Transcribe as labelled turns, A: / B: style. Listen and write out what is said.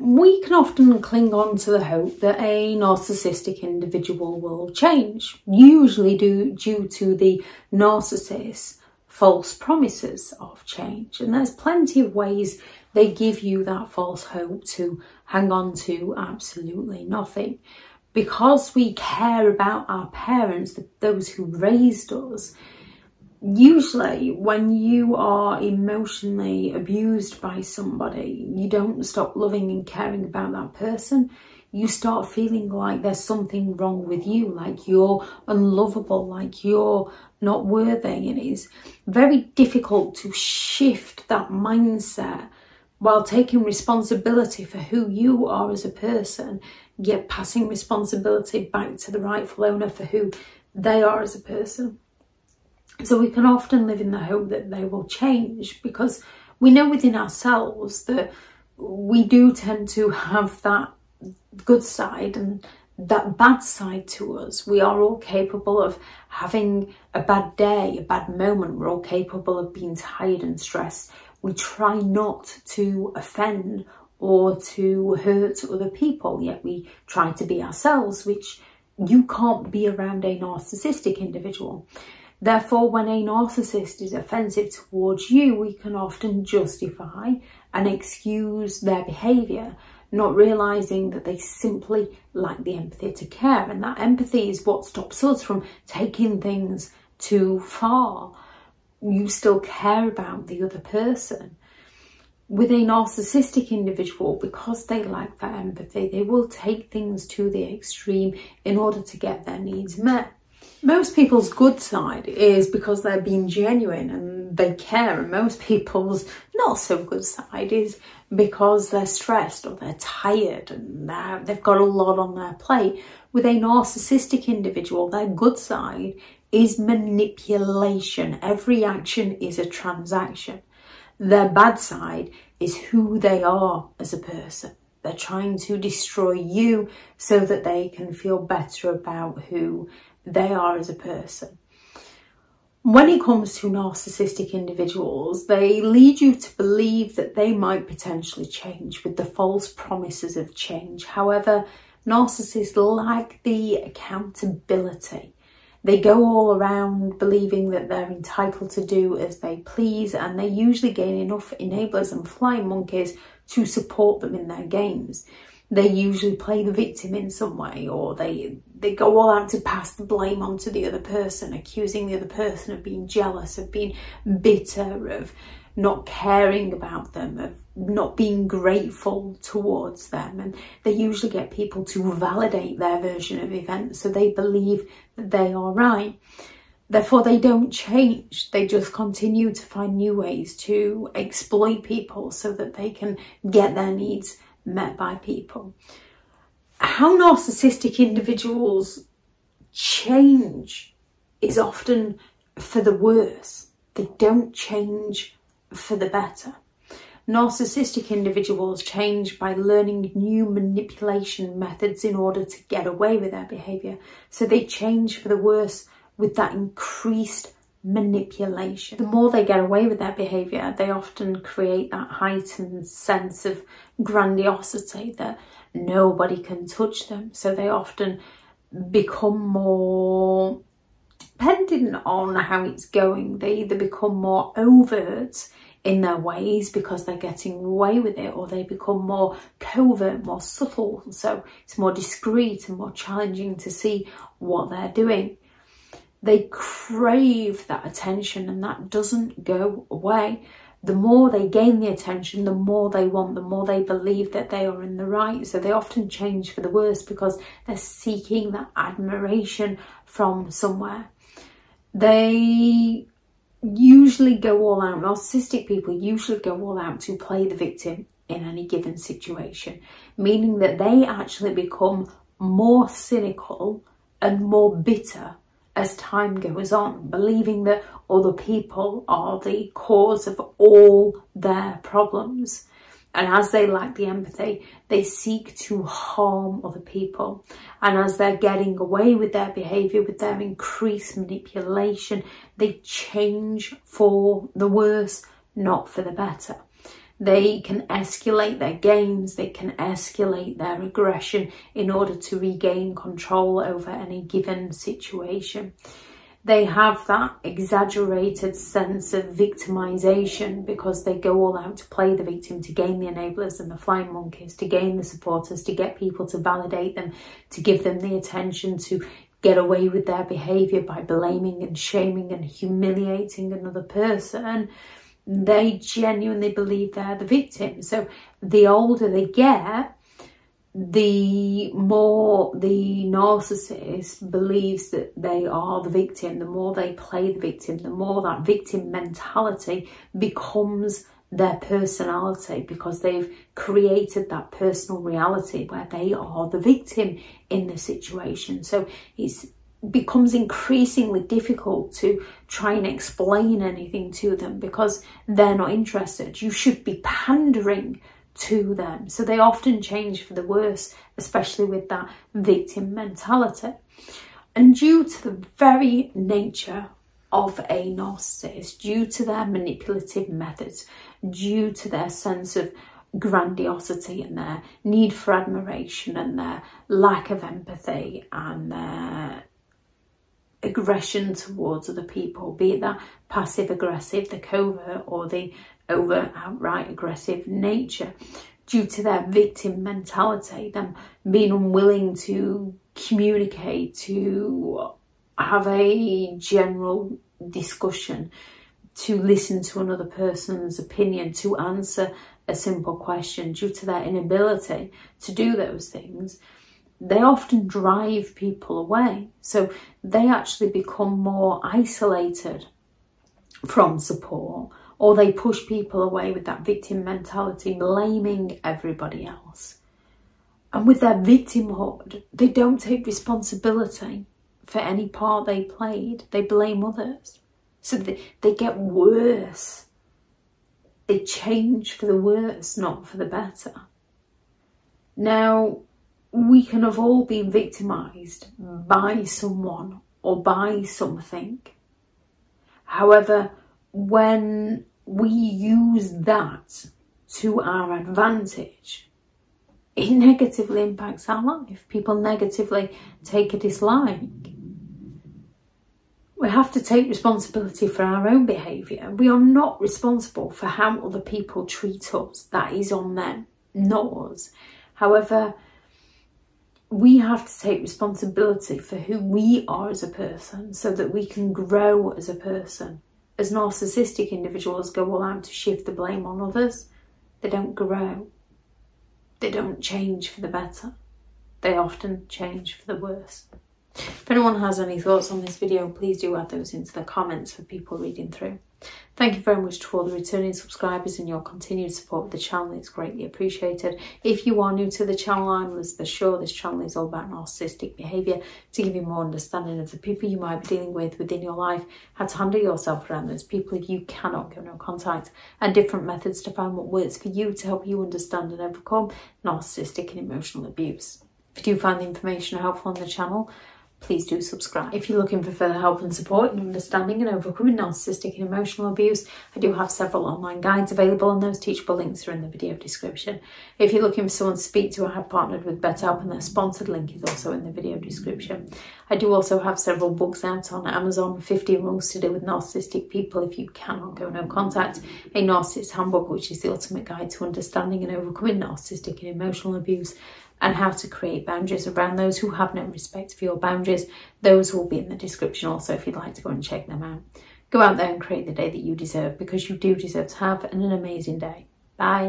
A: We can often cling on to the hope that a narcissistic individual will change, usually due to the narcissist's false promises of change. And there's plenty of ways they give you that false hope to hang on to absolutely nothing. Because we care about our parents, those who raised us, usually when you are emotionally abused by somebody, you don't stop loving and caring about that person. You start feeling like there's something wrong with you, like you're unlovable, like you're not worthy. And it's very difficult to shift that mindset while taking responsibility for who you are as a person, yet passing responsibility back to the rightful owner for who they are as a person. So we can often live in the hope that they will change, because we know within ourselves that we do tend to have that good side and that bad side to us. We are all capable of having a bad day, a bad moment. We're all capable of being tired and stressed. We try not to offend or to hurt other people, yet we try to be ourselves, which you can't be around a narcissistic individual. Therefore, when a narcissist is offensive towards you, we can often justify and excuse their behaviour, not realising that they simply lack the empathy to care. And that empathy is what stops us from taking things too far. You still care about the other person. With a narcissistic individual, because they lack that empathy, they will take things to the extreme in order to get their needs met. Most people's good side is because they're being genuine and they care, and most people's not so good side is because they're stressed or they're tired and they've got a lot on their plate. With a narcissistic individual, their good side is manipulation. Every action is a transaction. Their bad side is who they are as a person. They're trying to destroy you so that they can feel better about who they are as a person. When it comes to narcissistic individuals, they lead you to believe that they might potentially change with the false promises of change. However, narcissists lack the accountability. They go all around believing that they're entitled to do as they please, and they usually gain enough enablers and flying monkeys to support them in their games. They usually play the victim in some way, or they go all out to pass the blame onto the other person, accusing the other person of being jealous, of being bitter, of not caring about them, of not being grateful towards them. And they usually get people to validate their version of events, so they believe that they are right. Therefore, they don't change. They just continue to find new ways to exploit people so that they can get their needs met by people. How narcissistic individuals change is often for the worse. They don't change for the better. Narcissistic individuals change by learning new manipulation methods in order to get away with their behaviour. So they change for the worse with that increased manipulation. The more they get away with their behaviour, they often create that heightened sense of grandiosity that nobody can touch them. So they often become more, depending on how it's going, they either become more overt in their ways because they're getting away with it, or they become more covert, more subtle, so it's more discreet and more challenging to see what they're doing. They crave that attention, and that doesn't go away. The more they gain the attention, the more they want, the more they believe that they are in the right. So they often change for the worse because they're seeking that admiration from somewhere. They usually go all out. Narcissistic people usually go all out to play the victim in any given situation, meaning that they actually become more cynical and more bitter as time goes on, believing that other people are the cause of all their problems. And as they lack the empathy, they seek to harm other people. And as they're getting away with their behaviour, with their increased manipulation, they change for the worse, not for the better. They can escalate their games, they can escalate their aggression in order to regain control over any given situation. They have that exaggerated sense of victimization because they go all out to play the victim, to gain the enablers and the flying monkeys, to gain the supporters, to get people to validate them, to give them the attention, to get away with their behavior by blaming and shaming and humiliating another person. They genuinely believe they're the victim. So the older they get, the more the narcissist believes that they are the victim, the more they play the victim, the more that victim mentality becomes their personality, because they've created that personal reality where they are the victim in the situation. So it becomes increasingly difficult to try and explain anything to them because they're not interested. You should be pandering to them. So they often change for the worse, especially with that victim mentality. And due to the very nature of a narcissist, due to their manipulative methods, due to their sense of grandiosity and their need for admiration and their lack of empathy and their aggression towards other people, be it that passive aggressive, the covert, or the overt outright aggressive nature, due to their victim mentality, them being unwilling to communicate, to have a general discussion, to listen to another person's opinion, to answer a simple question, due to their inability to do those things, they often drive people away. So they actually become more isolated from support, or they push people away with that victim mentality, blaming everybody else. And with their victimhood, they don't take responsibility for any part they played. They blame others. So they get worse. They change for the worse, not for the better. Now, we can have all been victimised by someone or by something. However, when we use that to our advantage, it negatively impacts our life. People negatively take a dislike. We have to take responsibility for our own behaviour. We are not responsible for how other people treat us. That is on them, not us. However, we have to take responsibility for who we are as a person so that we can grow as a person. As narcissistic individuals go all out to shift the blame on others, they don't grow. They don't change for the better. They often change for the worse. If anyone has any thoughts on this video, please do add those into the comments for people reading through. Thank you very much to all the returning subscribers and your continued support of the channel. It's greatly appreciated. If you are new to the channel, I'm Elizabeth Shaw. This channel is all about narcissistic behaviour to give you more understanding of the people you might be dealing with within your life, how to handle yourself around those people if you cannot go no contact, and different methods to find what works for you to help you understand and overcome narcissistic and emotional abuse. If you do find the information helpful on the channel, please do subscribe. If you're looking for further help and support in understanding and overcoming narcissistic and emotional abuse, I do have several online guides available, and those teachable links are in the video description. If you're looking for someone to speak to, I have partnered with BetterHelp, and their sponsored link is also in the video description. I do also have several books out on Amazon, 15 Rules to Deal with Narcissistic People If You Cannot Go No Contact, a Narcissists Handbook, which is the ultimate guide to understanding and overcoming narcissistic and emotional abuse, and how to create boundaries around those who have no respect for your boundaries. Those will be in the description also if you'd like to go and check them out. Go out there and create the day that you deserve, because you do deserve to have an amazing day. Bye.